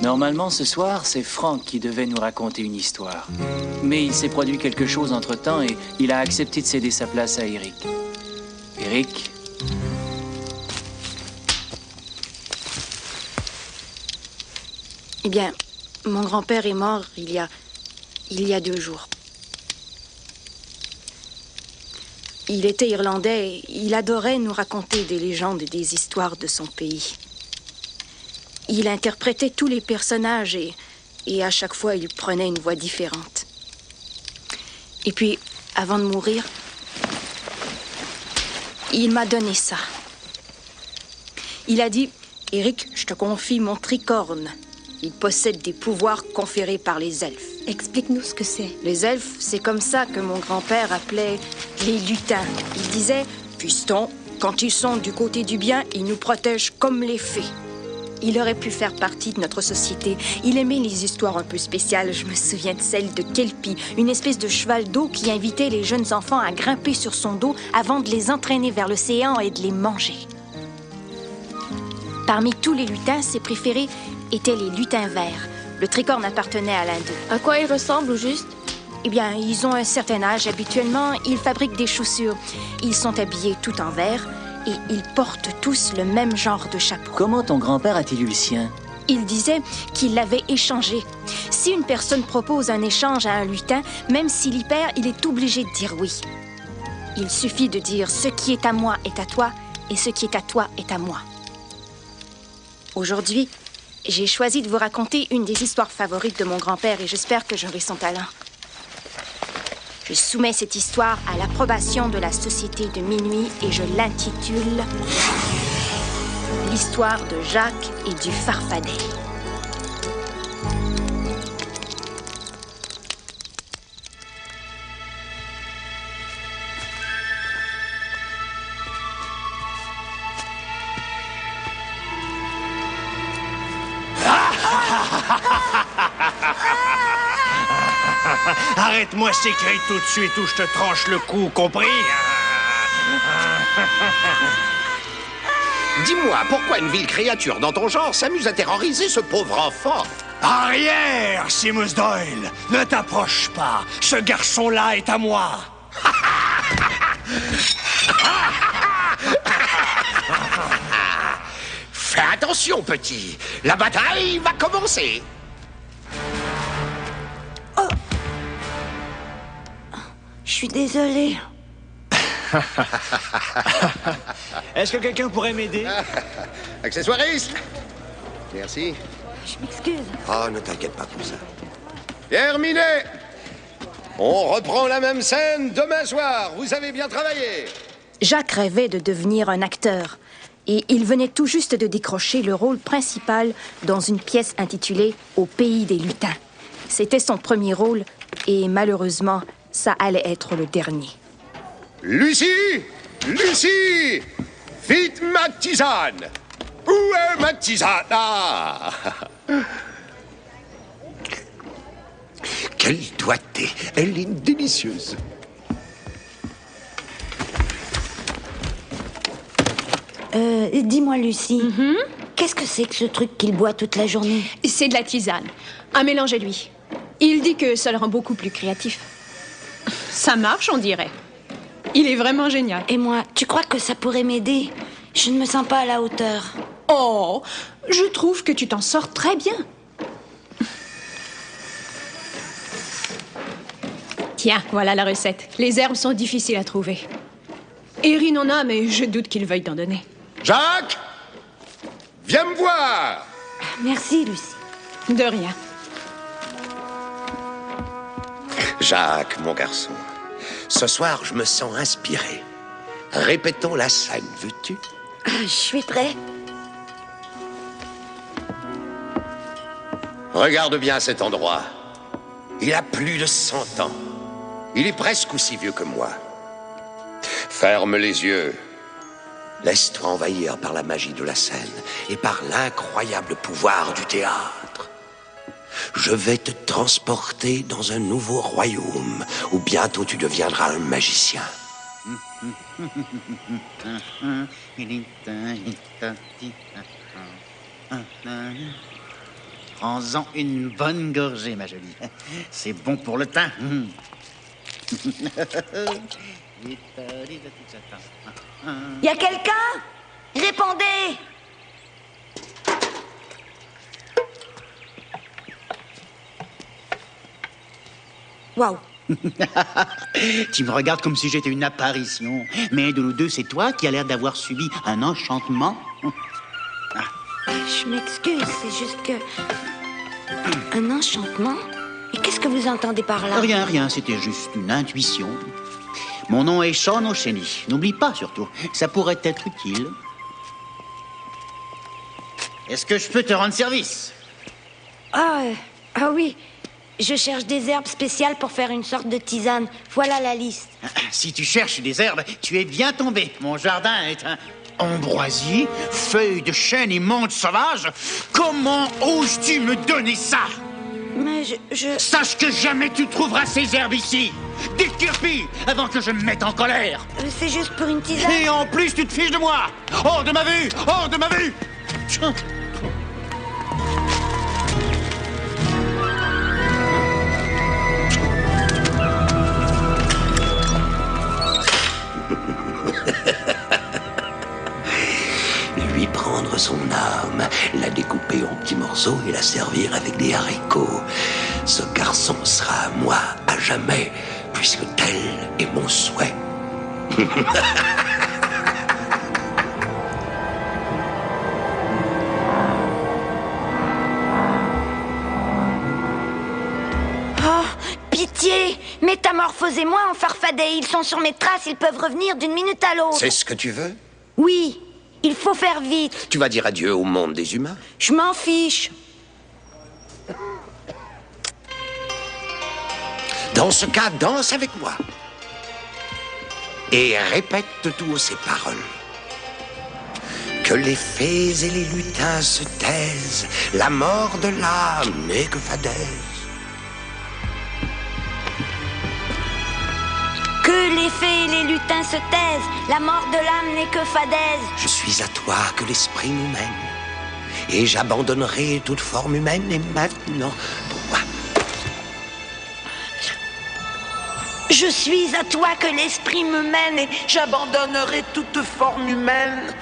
Normalement, ce soir, c'est Frank qui devait nous raconter une histoire. Mais il s'est produit quelque chose entre-temps et il a accepté de céder sa place à Eric. Eric? Eh bien, mon grand-père est mort il y a 2 jours. Il était irlandais et il adorait nous raconter des légendes et des histoires de son pays. Il interprétait tous les personnages et à chaque fois, il prenait une voix différente. Et puis, avant de mourir, il m'a donné ça. Il a dit, « Eric, je te confie mon tricorne. Il possède des pouvoirs conférés par les elfes. » Explique-nous ce que c'est. Les elfes, c'est comme ça que mon grand-père appelait les lutins. Il disait, « Fiston, quand ils sont du côté du bien, ils nous protègent comme les fées. » Il aurait pu faire partie de notre société. Il aimait les histoires un peu spéciales. Je me souviens de celle de Kelpie, une espèce de cheval d'eau qui invitait les jeunes enfants à grimper sur son dos avant de les entraîner vers l'océan et de les manger. Parmi tous les lutins, ses préférés étaient les lutins verts. Le tricorne appartenait à l'un d'eux. À quoi ils ressemblent, au juste? Eh bien, ils ont un certain âge. Habituellement, ils fabriquent des chaussures. Ils sont habillés tout en vert. Et ils portent tous le même genre de chapeau. Comment ton grand-père a-t-il eu le sien? Il disait qu'il l'avait échangé. Si une personne propose un échange à un lutin, même s'il y perd, il est obligé de dire oui. Il suffit de dire « ce qui est à moi est à toi et ce qui est à toi est à moi ». Aujourd'hui, j'ai choisi de vous raconter une des histoires favorites de mon grand-père et j'espère que j'aurai son talent. Je soumets cette histoire à l'approbation de la Société de Minuit et je l'intitule « L'histoire de Jacques et du Farfadet ». Arrête-moi, je t'écris tout de suite ou je te tranche le cou, compris? Dis-moi, pourquoi une vile créature dans ton genre s'amuse à terroriser ce pauvre enfant? Arrière, Seamus Doyle! Ne t'approche pas! Ce garçon-là est à moi! Fais attention, petit! La bataille va commencer! Je suis désolée. Est-ce que quelqu'un pourrait m'aider? Accessoiriste! Merci. Je m'excuse. Oh, ne t'inquiète pas pour ça. Terminé! On reprend la même scène demain soir. Vous avez bien travaillé. Jacques rêvait de devenir un acteur et il venait tout juste de décrocher le rôle principal dans une pièce intitulée « Au pays des lutins ». C'était son premier rôle et malheureusement, ça allait être le dernier. Lucie! Lucie! Vite ma tisane! Où est ma tisane? Ah! Quelle doigté! Elle est délicieuse. Dis-moi, Lucie, qu'est-ce que c'est que ce truc qu'il boit toute la journée? C'est de la tisane. Un mélange à lui. Il dit que ça le rend beaucoup plus créatif. Ça marche, on dirait. Il est vraiment génial. Et moi, tu crois que ça pourrait m'aider? Je ne me sens pas à la hauteur. Oh, je trouve que tu t'en sors très bien. Tiens, voilà la recette. Les herbes sont difficiles à trouver. Erin en a, mais je doute qu'il veuille t'en donner. Jacques! Viens me voir! Merci, Lucie. De rien. Jacques, mon garçon, ce soir, je me sens inspiré. Répétons la scène, veux-tu? Je suis prêt. Regarde bien cet endroit. Il a plus de 100 ans. Il est presque aussi vieux que moi. Ferme les yeux. Laisse-toi envahir par la magie de la scène et par l'incroyable pouvoir du théâtre. Je vais te transporter dans un nouveau royaume où bientôt tu deviendras un magicien. Prends-en une bonne gorgée, ma jolie. C'est bon pour le teint. Y a quelqu'un? Répondez! Waouh! Tu me regardes comme si j'étais une apparition. Mais de nous deux, c'est toi qui as l'air d'avoir subi un enchantement. Je m'excuse, c'est juste que... Un enchantement? Et qu'est-ce que vous entendez par là? Rien, c'était juste une intuition. Mon nom est Sean O'Shenny. N'oublie pas, surtout, ça pourrait être utile. Est-ce que je peux te rendre service? Ah oui. Je cherche des herbes spéciales pour faire une sorte de tisane. Voilà la liste. Si tu cherches des herbes, tu es bien tombé. Mon jardin est un ambroisie, feuilles de chêne et menthe sauvage. Comment oses-tu me donner ça? Mais je... Sache que jamais tu trouveras ces herbes ici. Décurpille avant que je me mette en colère. C'est juste pour une tisane. Et en plus, tu te fiches de moi. Hors de ma vue! Hors de ma vue! Lui prendre son âme, la découper en petits morceaux et la servir avec des haricots. Ce garçon sera à moi à jamais, puisque tel est mon souhait. Oh, pitié! Métamorphosez-moi en farfadet. Ils sont sur mes traces, ils peuvent revenir d'une minute à l'autre. C'est ce que tu veux? Oui, il faut faire vite. Tu vas dire adieu au monde des humains? Je m'en fiche. Dans ce cas, danse avec moi. Et répète tout haut ces paroles. Que les fées et les lutins se taisent, la mort de l'âme n'est que fadaise. Que les fées et les lutins se taisent, la mort de l'âme n'est que fadaise. Je suis à toi que l'esprit nous mène, et j'abandonnerai toute forme humaine, et maintenant, toi. Je suis à toi que l'esprit me mène et J'abandonnerai toute forme humaine.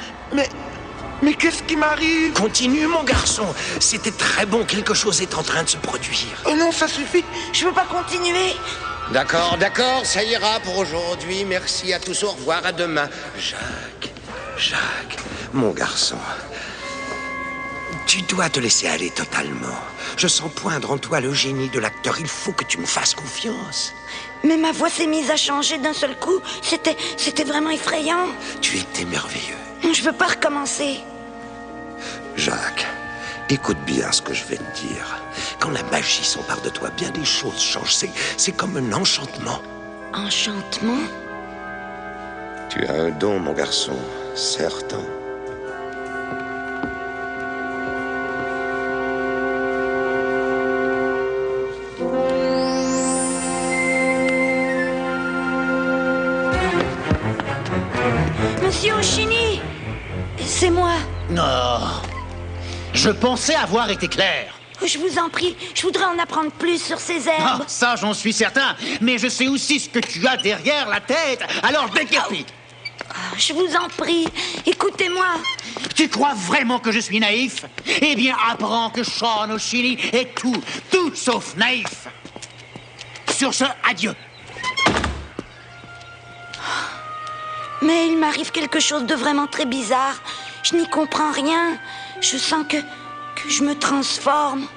Mais qu'est-ce qui m'arrive? Continue, mon garçon. C'était très bon, quelque chose est en train de se produire. Oh non, ça suffit. je peux pas continuer. D'accord, ça ira pour aujourd'hui. Merci à tous, au revoir, à demain. Jacques, mon garçon, tu dois te laisser aller totalement. Je sens poindre en toi le génie de l'acteur. Il faut que tu me fasses confiance. Mais ma voix s'est mise à changer d'un seul coup. C'était vraiment effrayant. Tu étais merveilleux. Je veux pas recommencer. Jacques, écoute bien ce que je vais te dire. Quand la magie s'empare de toi, bien des choses changent. C'est comme un enchantement. Enchantement? Tu as un don, mon garçon, certain. Monsieur O'Shenny, c'est moi. Non. Je pensais avoir été clair. Je vous en prie, je voudrais en apprendre plus sur ces herbes. Ah, ça, j'en suis certain. Mais je sais aussi ce que tu as derrière la tête. Alors décapite. Je vous en prie, écoutez-moi. Tu crois vraiment que je suis naïf? Eh bien, apprends que Sean O'Shenny est tout sauf naïf. Sur ce, adieu. Mais il m'arrive quelque chose de vraiment très bizarre. Je n'y comprends rien. Je sens que je me transforme.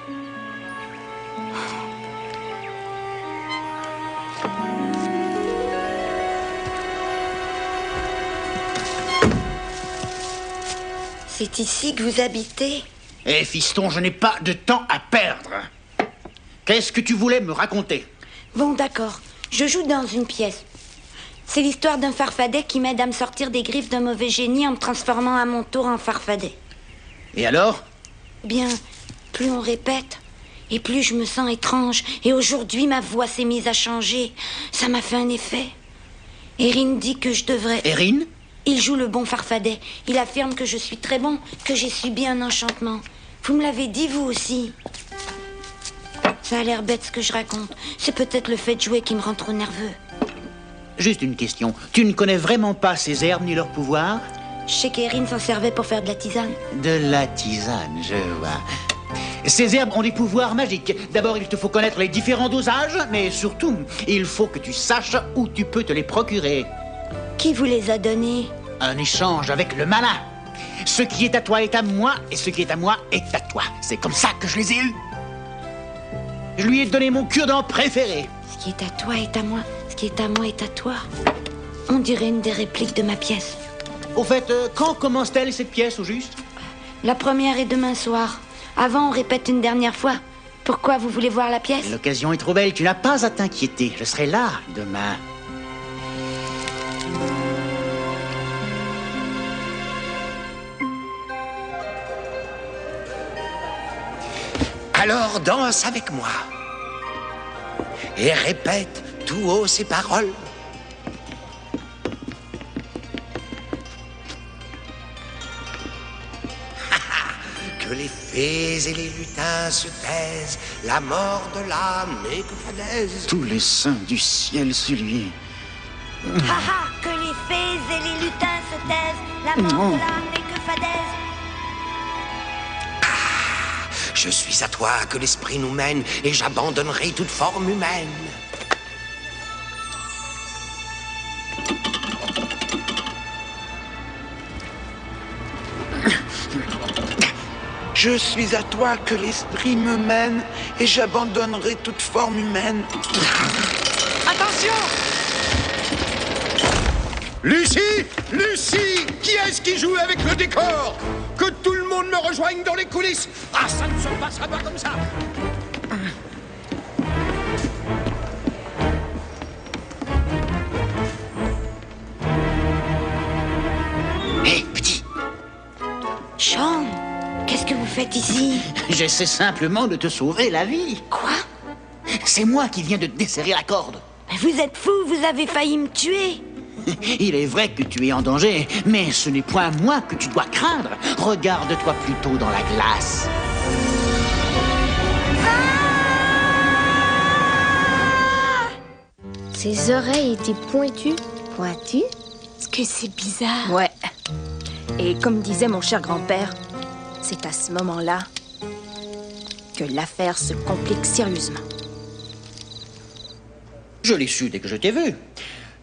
C'est ici que vous habitez? Eh, fiston, je n'ai pas de temps à perdre. Qu'est-ce que tu voulais me raconter? Bon, d'accord. Je joue dans une pièce. C'est l'histoire d'un farfadet qui m'aide à me sortir des griffes d'un mauvais génie en me transformant à mon tour en farfadet. Et alors? Bien, plus on répète, et plus je me sens étrange. Et aujourd'hui, ma voix s'est mise à changer. Ça m'a fait un effet. Erin dit que je devrais... Erin? Il joue le bon Farfadet. Il affirme que je suis très bon, que j'ai subi un enchantement. Vous me l'avez dit, vous aussi. Ça a l'air bête ce que je raconte. C'est peut-être le fait de jouer qui me rend trop nerveux. Juste une question. Tu ne connais vraiment pas ces herbes ni leurs pouvoirs? Je sais qu'Erin s'en servait pour faire de la tisane. De la tisane, je vois. Ces herbes ont des pouvoirs magiques. D'abord, il te faut connaître les différents dosages, mais surtout, il faut que tu saches où tu peux te les procurer. Qui vous les a donnés? Un échange avec le malin. Ce qui est à toi est à moi, et ce qui est à moi est à toi. C'est comme ça que je les ai eus. Je lui ai donné mon cure-dent préféré. Ce qui est à toi est à moi, ce qui est à moi est à toi. On dirait une des répliques de ma pièce. Au fait, quand commence-t-elle cette pièce, au juste? La première est demain soir. Avant, on répète une dernière fois. Pourquoi vous voulez voir la pièce? L'occasion est trop belle, tu n'as pas à t'inquiéter. Je serai là demain. Alors danse avec moi et répète tout haut ces paroles. Que les fées et les lutins se taisent, la mort de l'âme n'est que fadaise. Tous les saints du ciel sur lui. Haha, que les fées et les lutins se taisent, la mort de l'âme n'est que fadaise. Je suis à toi que l'esprit nous mène, et j'abandonnerai toute forme humaine. Je suis à toi que l'esprit me mène et j'abandonnerai toute forme humaine. Attention! Lucie! Lucie! Qui est-ce qui joue avec le décor? Que tout le monde me rejoigne dans les coulisses! Ah, ça ne se passera pas comme ça! Hé, petit! Sean, qu'est-ce que vous faites ici? J'essaie simplement de te sauver la vie. Quoi? C'est moi qui viens de te desserrer la corde. Mais vous êtes fou, vous avez failli me tuer. Il est vrai que tu es en danger, mais ce n'est point moi que tu dois craindre. Regarde-toi plutôt dans la glace. Ses oreilles étaient pointues. Pointues? Est-ce que c'est bizarre? Ouais. Et comme disait mon cher grand-père, c'est à ce moment-là que l'affaire se complique sérieusement. Je l'ai su dès que je t'ai vu.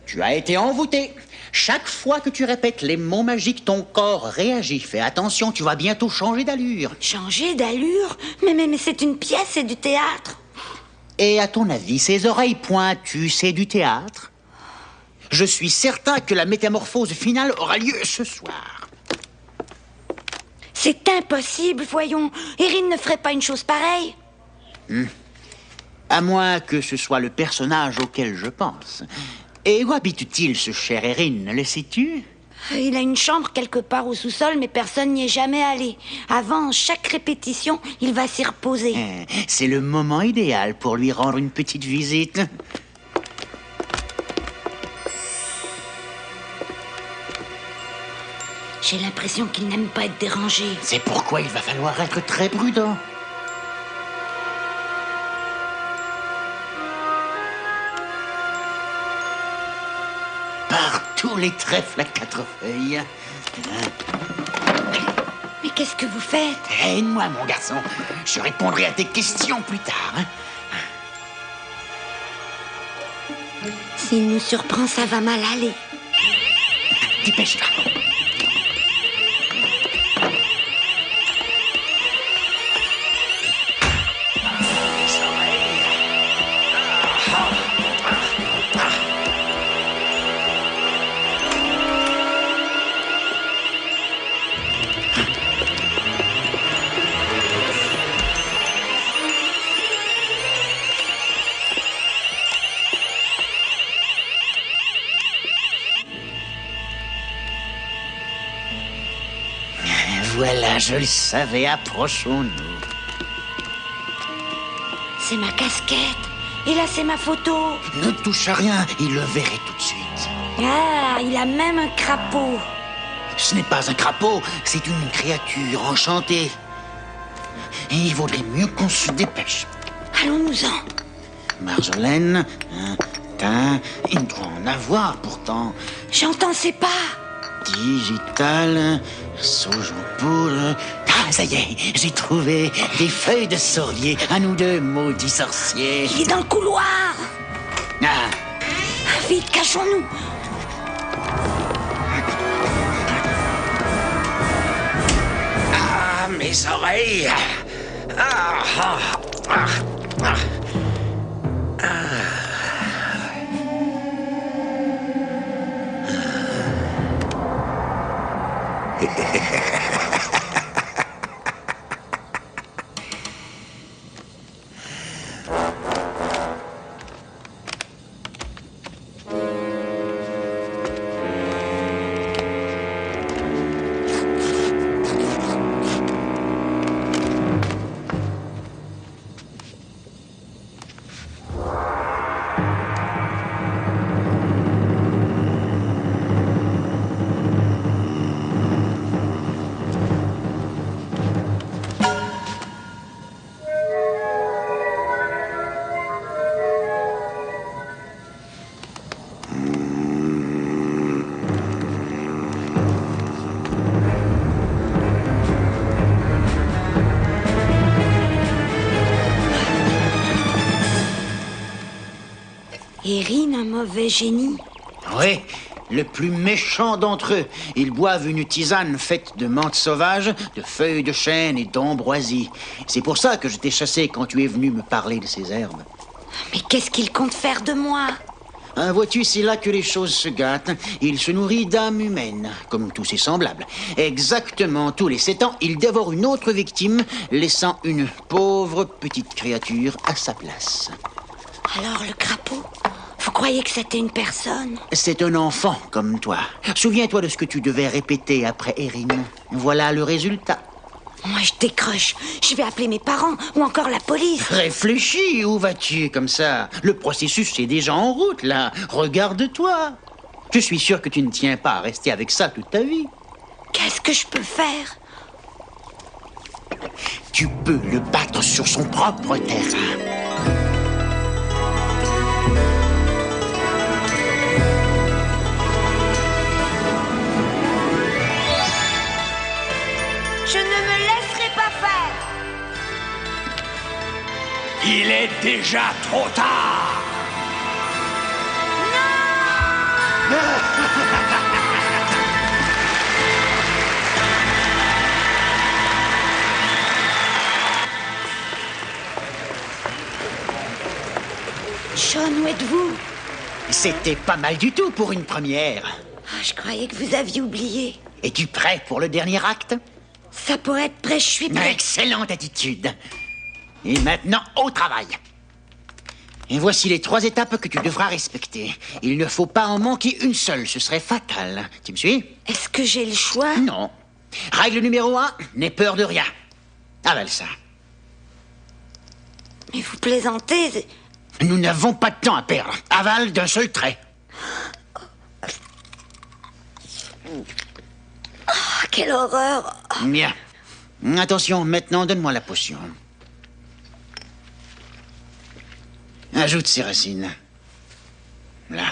Tu as été envoûté. Chaque fois que tu répètes les mots magiques, ton corps réagit. Fais attention, tu vas bientôt changer d'allure. Changer d'allure? Mais c'est une pièce, c'est du théâtre. Et à ton avis, ces oreilles pointues, c'est du théâtre? Je suis certain que la métamorphose finale aura lieu ce soir. C'est impossible, voyons. Erin ne ferait pas une chose pareille. À moins que ce soit le personnage auquel je pense. Et où habite-t-il, ce cher Erin, le sais-tu? Il a une chambre quelque part au sous-sol, mais personne n'y est jamais allé. Avant chaque répétition, il va s'y reposer. C'est le moment idéal pour lui rendre une petite visite. J'ai l'impression qu'il n'aime pas être dérangé. C'est pourquoi il va falloir être très prudent. Par tous les trèfles à 4 feuilles. Mais qu'est-ce que vous faites? Aide-moi, mon garçon. Je répondrai à tes questions plus tard. S'il nous surprend, ça va mal aller. Dépêche-toi. Voilà, je le savais, approchons-nous. C'est ma casquette. Et là, c'est ma photo. Ne touche à rien, il le verrait tout de suite. Ah, il a même un crapaud. Ce n'est pas un crapaud, c'est une créature enchantée. Et il vaudrait mieux qu'on se dépêche. Allons-nous-en. Marjolaine, il doit en avoir pourtant. J'entends ses pas. Digital, sauge en poudre. Ah, ça y est, j'ai trouvé des feuilles de sorbier. À nous deux, maudits sorciers. Il est dans le couloir. Ah, Vite, cachons-nous. Ah, mes oreilles. Ah, ah, ah, ah. Erin, un mauvais génie. oui, le plus méchant d'entre eux. Ils boivent une tisane faite de menthe sauvage, de feuilles de chêne et d'ambroisie. C'est pour ça que je t'ai chassé quand tu es venu me parler de ces herbes. Mais qu'est-ce qu'il compte faire de moi? Vois-tu, c'est là que les choses se gâtent. Il se nourrit d'âmes humaines, comme tous ses semblables. Exactement tous les 7 ans, il dévore une autre victime, laissant une pauvre petite créature à sa place. Alors le crapaud, vous croyez que c'était une personne? C'est un enfant comme toi. Souviens-toi de ce que tu devais répéter après Erin. Voilà le résultat. Moi, je décroche. Je vais appeler mes parents ou encore la police. Réfléchis, où vas-tu comme ça? Le processus est déjà en route, là. Regarde-toi. Je suis sûr que tu ne tiens pas à rester avec ça toute ta vie. Qu'est-ce que je peux faire? Tu peux le battre sur son propre terrain. Je ne me laisserai pas faire. Il est déjà trop tard. Sean, où êtes-vous? C'était pas mal du tout pour une première. Ah, je croyais que vous aviez oublié. Es-tu prêt pour le dernier acte? Ça pourrait être prêt, je suis prêt. Excellente attitude. Et maintenant, au travail. Et voici les 3 étapes que tu devras respecter. Il ne faut pas en manquer une seule, ce serait fatal. Tu me suis? Est-ce que j'ai le choix? Non. Règle numéro 1, n'aie peur de rien. Avale ça. Mais vous plaisantez. Nous n'avons pas de temps à perdre. Avale d'un seul trait. Oh, quelle horreur. Bien. Attention, maintenant, donne-moi la potion. Ajoute ces racines. Là.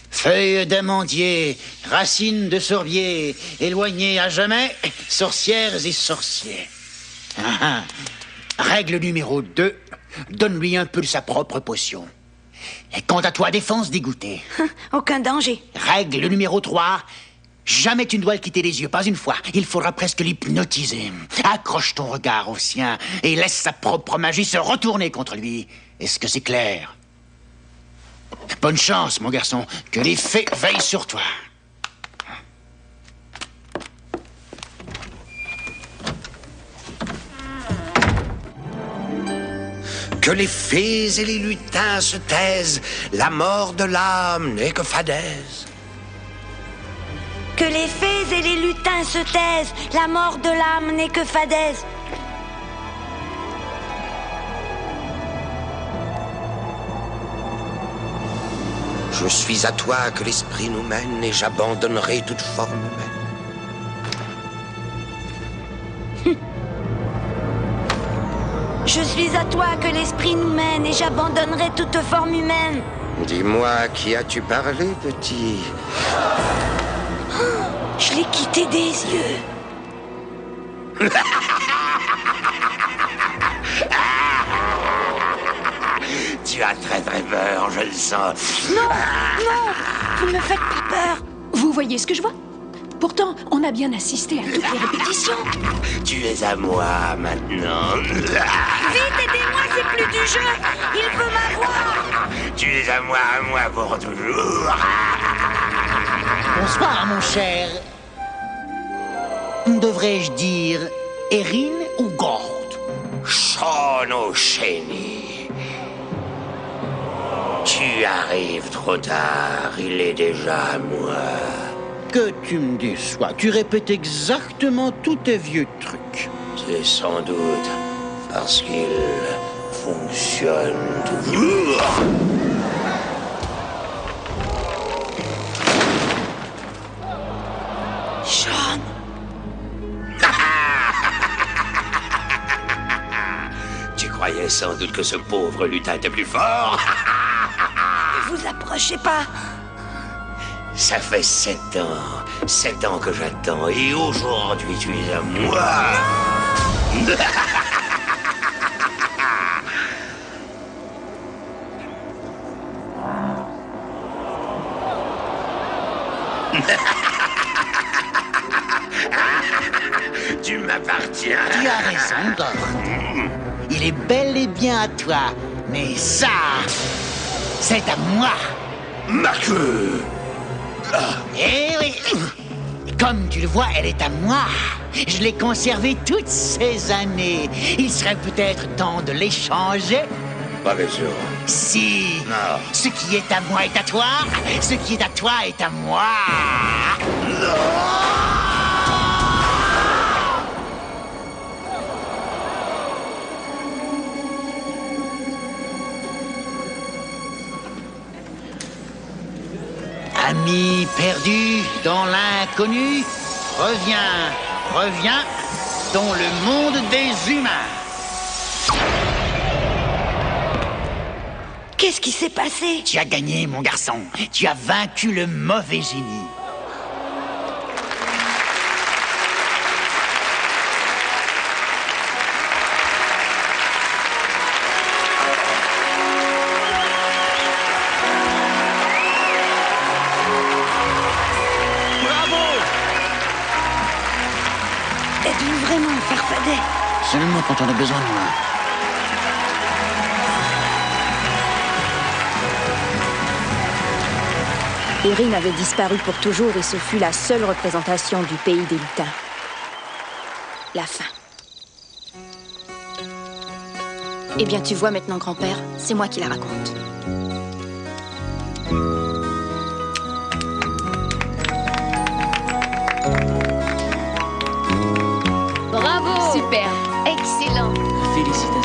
Feuilles d'amandier, racines de sorbier, éloignées à jamais, sorcières et sorciers. Règle numéro 2, donne-lui un peu de sa propre potion. Et quant à toi, défense dégoûtée. Aucun danger. Règle numéro 3, jamais tu ne dois le quitter les yeux, pas une fois. Il faudra presque l'hypnotiser. Accroche ton regard au sien et laisse sa propre magie se retourner contre lui. Est-ce que c'est clair? Bonne chance, mon garçon. Que les fées veillent sur toi. Que les fées et les lutins se taisent, la mort de l'âme n'est que fadaise. Que les fées et les lutins se taisent, la mort de l'âme n'est que fadaise. Je suis à toi que l'esprit nous mène et j'abandonnerai toute forme humaine. Je suis à toi que l'esprit nous mène et j'abandonnerai toute forme humaine. Dis-moi, à qui as-tu parlé, petit? Je l'ai quitté des yeux. Tu as très peur, je le sens. Non, non, vous ne me faites pas peur. Vous voyez ce que je vois? Pourtant, on a bien assisté à toutes les répétitions. Tu es à moi maintenant. Vite, aidez-moi, c'est plus du jeu. Il veut m'avoir. Tu es à moi pour toujours. Bonsoir, mon cher. Devrais-je dire Erin ou Gord? Sean O'Shenny. Tu arrives trop tard, il est déjà à moi. Que tu me déçois. Tu répètes exactement tous tes vieux trucs. C'est sans doute parce qu'il fonctionne toujours. Sean. Tu croyais sans doute que ce pauvre lutin était plus fort. Ne vous approchez pas. Ça fait 7 ans que j'attends, et aujourd'hui tu es à moi. Tu m'appartiens. Tu as raison, Gord. Il est bel et bien à toi, mais ça, c'est à moi. Ma queue. Eh oui. Comme tu le vois, elle est à moi. Je l'ai conservée toutes ces années. Il serait peut-être temps de l'échanger. Pas bien sûr. Si. Non. Ce qui est à moi est à toi. Ce qui est à toi est à moi. Ami perdu dans l'inconnu, reviens dans le monde des humains. Qu'est-ce qui s'est passé? Tu as gagné, mon garçon. Tu as vaincu le mauvais génie. Êtes-vous vraiment un farfadet? Seulement quand on a besoin de moi. Erin avait disparu pour toujours et ce fut la seule représentation du pays des lutins. La fin. Eh bien, tu vois maintenant, grand-père, c'est moi qui la raconte. Bravo! Super. Excellent! Félicitations.